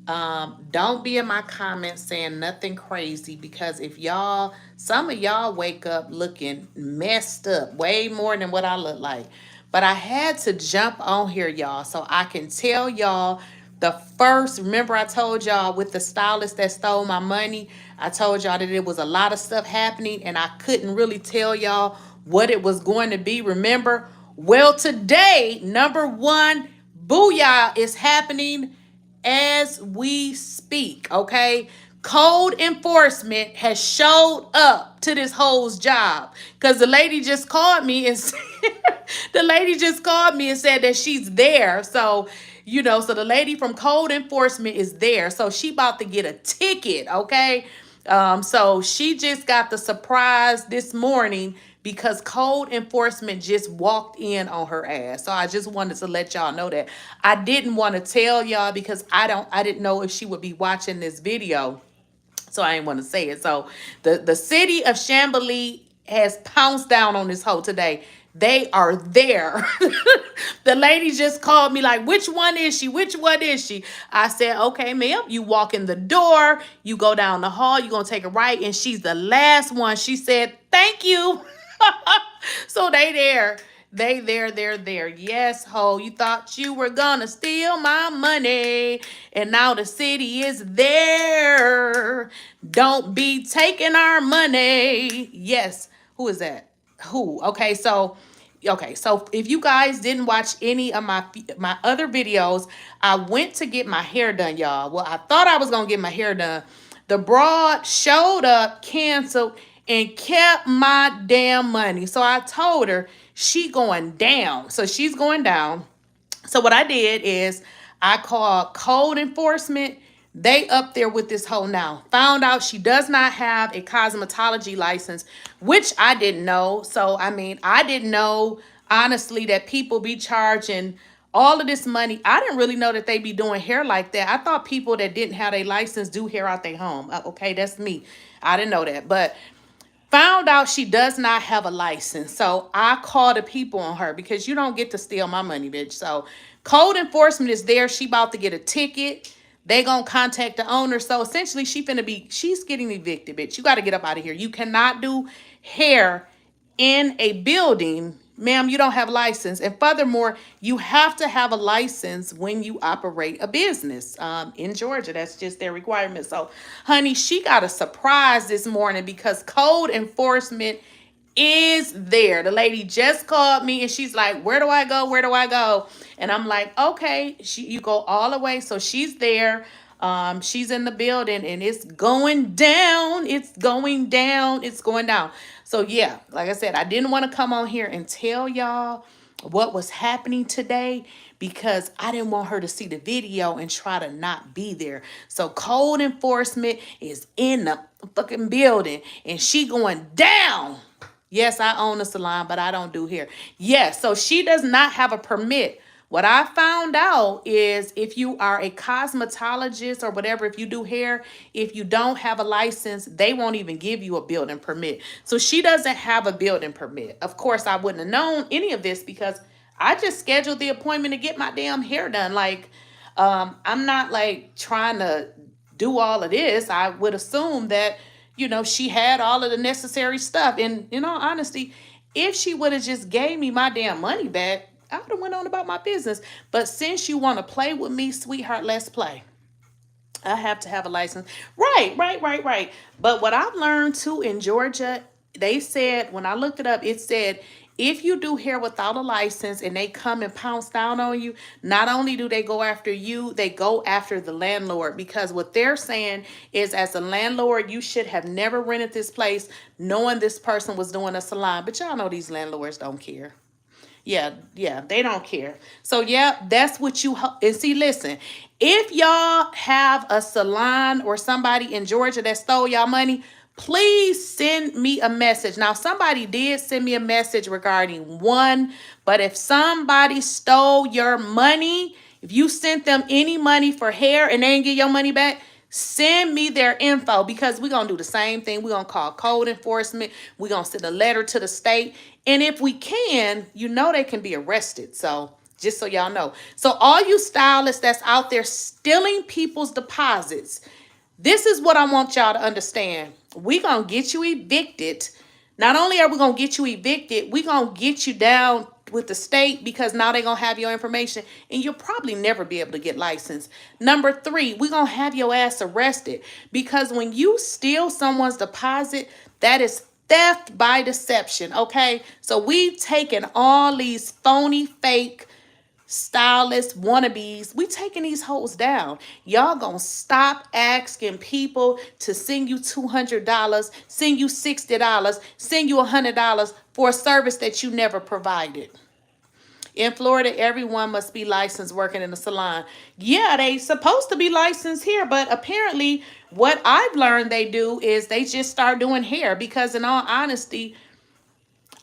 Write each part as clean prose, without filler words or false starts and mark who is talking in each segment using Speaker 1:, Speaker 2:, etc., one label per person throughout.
Speaker 1: Don't be in my comments saying nothing crazy, because if y'all, some of y'all wake up looking messed up way more than what I look like. But I had to jump on here, y'all, so I can tell y'all the first. Remember, I told y'all with the stylist that stole my money, I told y'all that it was a lot of stuff happening and I couldn't really tell y'all what it was going to be. Remember? Well, today, number one, booyah is happening as we speak, okay? Code enforcement has showed up to this hoe's job, because the lady just called me and said, the lady just called me and said that she's there. So, so the lady from code enforcement is there. So she about to get a ticket, okay? So she just got the surprise this morning because code enforcement just walked in on her ass. So I just wanted to let y'all know that. I didn't want to tell y'all because I didn't know if she would be watching this video. So I didn't want to say it. So the city of Chambly has pounced down on this hoe today. They are there. The lady just called me like, which one is she? Which one is she? I said, okay, ma'am, you walk in the door, you go down the hall, you're going to take a right, and she's the last one. She said, thank you. So they there. They're there. Yes, ho, you thought you were gonna steal my money, and now the city is there. Don't be taking our money. Yes. Who is that? Who? Okay, so if you guys didn't watch any of my other videos, I went to get my hair done, y'all. Well, I thought I was gonna get my hair done. The broad showed up, canceled, and kept my damn money. So I told her she going down. So she's going down. So what I did is I called code enforcement. They up there with this hoe now. Found out she does not have a cosmetology license, which I didn't know. So, I mean, I didn't know, honestly, that people be charging all of this money. I didn't really know that they be doing hair like that. I thought people that didn't have a license do hair out their home. Okay, that's me. I didn't know that. But found out she does not have a license. So I called the people on her because you don't get to steal my money, bitch. So code enforcement is there. She about to get a ticket. They gonna contact the owner. So essentially she's getting evicted, bitch. You got to get up out of here. You cannot do hair in a building, ma'am. You don't have a license. And furthermore, you have to have a license when you operate a business in Georgia. That's just their requirement. So honey, she got a surprise this morning because code enforcement is there. The lady just called me and she's like, where do I go? Where do I go? And I'm like, okay, you go all the way. So she's there. She's in the building and it's going down. It's going down. It's going down. So yeah, like I said, I didn't want to come on here and tell y'all what was happening today because I didn't want her to see the video and try to not be there. So code enforcement is in the fucking building and she going down. Yes, I own a salon, but I don't do hair. Yes, so she does not have a permit. What I found out is if you are a cosmetologist or whatever, if you do hair, if you don't have a license, they won't even give you a building permit. So she doesn't have a building permit. Of course, I wouldn't have known any of this because I just scheduled the appointment to get my damn hair done. Like, I'm not like trying to do all of this. I would assume that, she had all of the necessary stuff. And in all honesty, if she would have just gave me my damn money back, I would have went on about my business. But since you want to play with me, sweetheart, let's play. I have to have a license. Right. But what I've learned too in Georgia, they said, when I looked it up, it said, if you do hair without a license and they come and pounce down on you, not only do they go after you, they go after the landlord. Because what they're saying is, as a landlord, you should have never rented this place knowing this person was doing a salon. But y'all know these landlords don't care. Yeah, they don't care. So yeah, that's what and see, listen, if y'all have a salon or somebody in Georgia that stole y'all money, please send me a message. Now, somebody did send me a message regarding one, but if somebody stole your money, if you sent them any money for hair and they didn't get your money back, send me their info because we're going to do the same thing. We're going to call code enforcement. We're going to send a letter to the state. And if we can, they can be arrested. So Just so y'all know. So all you stylists that's out there stealing people's deposits, this is what I want y'all to understand. We gonna get you evicted. Not only are we gonna get you evicted, we gonna get you down with the state because now they gonna have your information and you'll probably never be able to get licensed. Number three, we gonna have your ass arrested because when you steal someone's deposit, that is theft by deception, okay? So we've taken all these phony, fake stylists, wannabes, we taking these hoes down. Y'all gonna stop asking people to send you $200, send you $60, send you $100 for a service that you never provided. In Florida, everyone must be licensed working in a salon. Yeah, they supposed to be licensed here, but apparently what I've learned they do is they just start doing hair because in all honesty,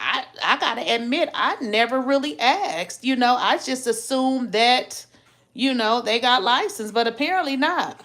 Speaker 1: I gotta admit, I never really asked. I just assumed that, they got licensed, but apparently not.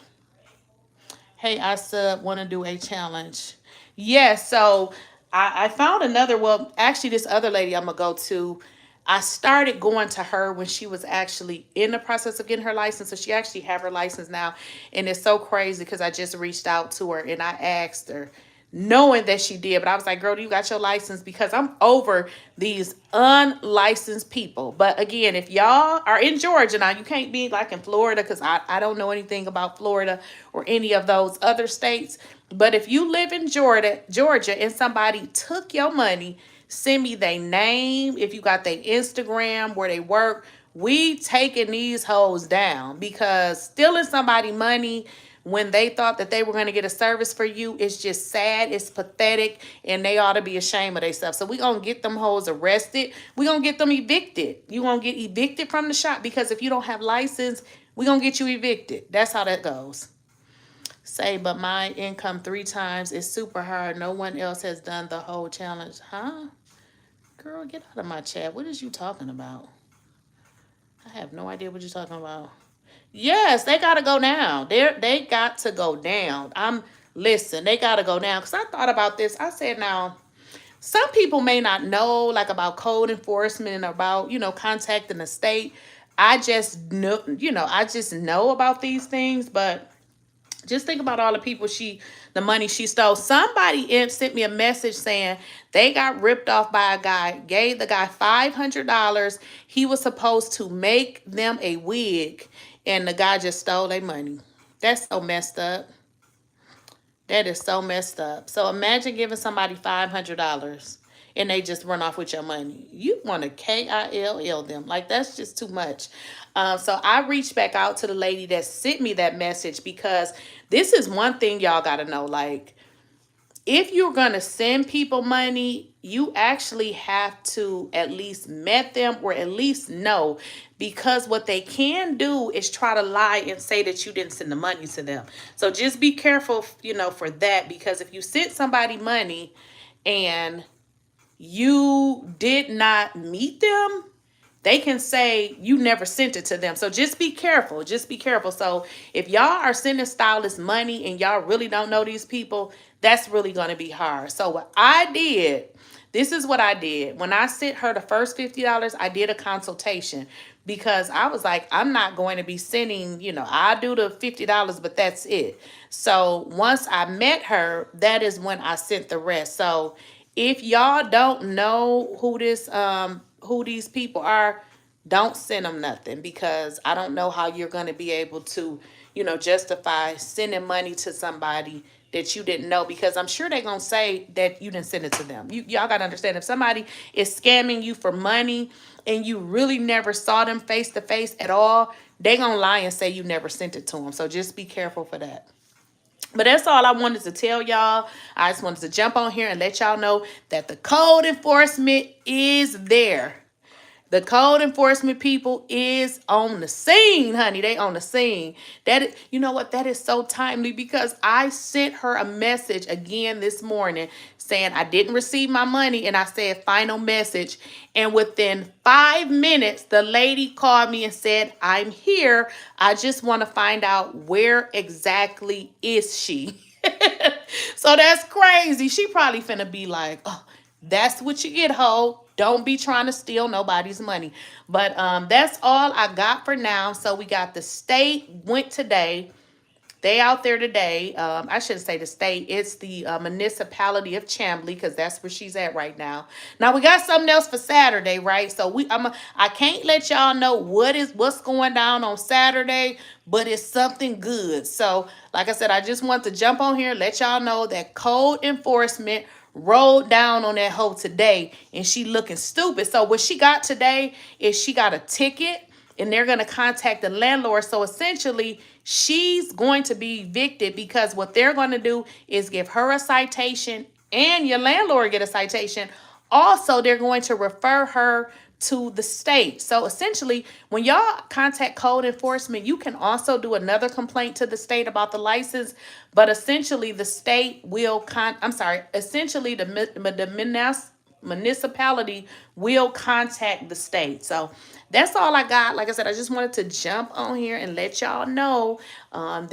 Speaker 1: Hey, I want to do a challenge. Yes, so I found another, well, actually this other lady I'm gonna go to, I started going to her when she was actually in the process of getting her license. So she actually have her license now. And it's so crazy because I just reached out to her and I asked her, knowing that she did. But I was like, girl, you got your license? Because I'm over these unlicensed people. But again, if y'all are in Georgia now, you can't be like in Florida because I don't know anything about Florida or any of those other states. But if you live in Georgia and somebody took your money, send me their name. If you got their Instagram, where they work, we taking these hoes down because stealing somebody money when they thought that they were going to get a service for you is just sad. It's pathetic, and they ought to be ashamed of themselves. So we going to get them hoes arrested. We going to get them evicted. You going to get evicted from the shop because if you don't have license, we going to get you evicted. That's how that goes. Say, but my income 3 times is super hard. No one else has done the whole challenge. Huh? Girl, get out of my chat. What is you talking about? I have no idea what you're talking about. Yes, they got to go down. They got to go down. Listen, they got to go down. Because I thought about this. I said, now, some people may not know, like, about code enforcement and about, contacting the state. I just know, I just know about these things. But just think about all the people the money she stole. Somebody sent me a message saying they got ripped off by a guy, gave the guy $500. He was supposed to make them a wig, and the guy just stole their money. That's so messed up. That is so messed up. So imagine giving somebody $500 and they just run off with your money. You want to KILL them. Like, that's just too much. So I reached back out to the lady that sent me that message because this is one thing y'all got to know. Like, if you're going to send people money, you actually have to at least met them or at least know, because what they can do is try to lie and say that you didn't send the money to them. So just be careful, for that, because if you sent somebody money and you did not meet them, they can say you never sent it to them. So just be careful. Just be careful. So if y'all are sending stylists money and y'all really don't know these people, that's really going to be hard. So what I did, this is what I did. When I sent her the first $50, I did a consultation because I was like, I'm not going to be sending, I do the $50, but that's it. So once I met her, that is when I sent the rest. So if y'all don't know who these people are, don't send them nothing, because I don't know how you're going to be able to, justify sending money to somebody that you didn't know, because I'm sure they're going to say that you didn't send it to them. Y'all got to understand, if somebody is scamming you for money and you really never saw them face to face at all, they're going to lie and say you never sent it to them. So just be careful for that. But that's all I wanted to tell y'all. I just wanted to jump on here and let y'all know that the code enforcement is there. The code enforcement people is on the scene, honey. They on the scene. You know what? That is so timely, because I sent her a message again this morning saying I didn't receive my money, and I said final message. And within 5 minutes, the lady called me and said, I'm here. I just want to find out where exactly is she. So that's crazy. She probably finna be like, oh, That's what you get, ho. Don't be trying to steal nobody's money. But that's all I got for now. So we got the state went today. They out there today. I shouldn't say the state. It's the municipality of Chamblee, because that's where she's at right now. Now we got something else for Saturday, right? So I can't let y'all know what's going down on Saturday, but it's something good. So like I said, I just want to jump on here, let y'all know that code enforcement rolled down on that hoe today, and she looking stupid. So what she got today is she got a ticket, and they're going to contact the landlord. So essentially, she's going to be evicted, because what they're going to do is give her a citation and your landlord get a citation. Also, they're going to refer her to the state. So essentially, when y'all contact code enforcement, you can also do another complaint to the state about the license. But essentially, the state will essentially the municipality will contact the state. So that's all I got. Like I said, I just wanted to jump on here and let y'all know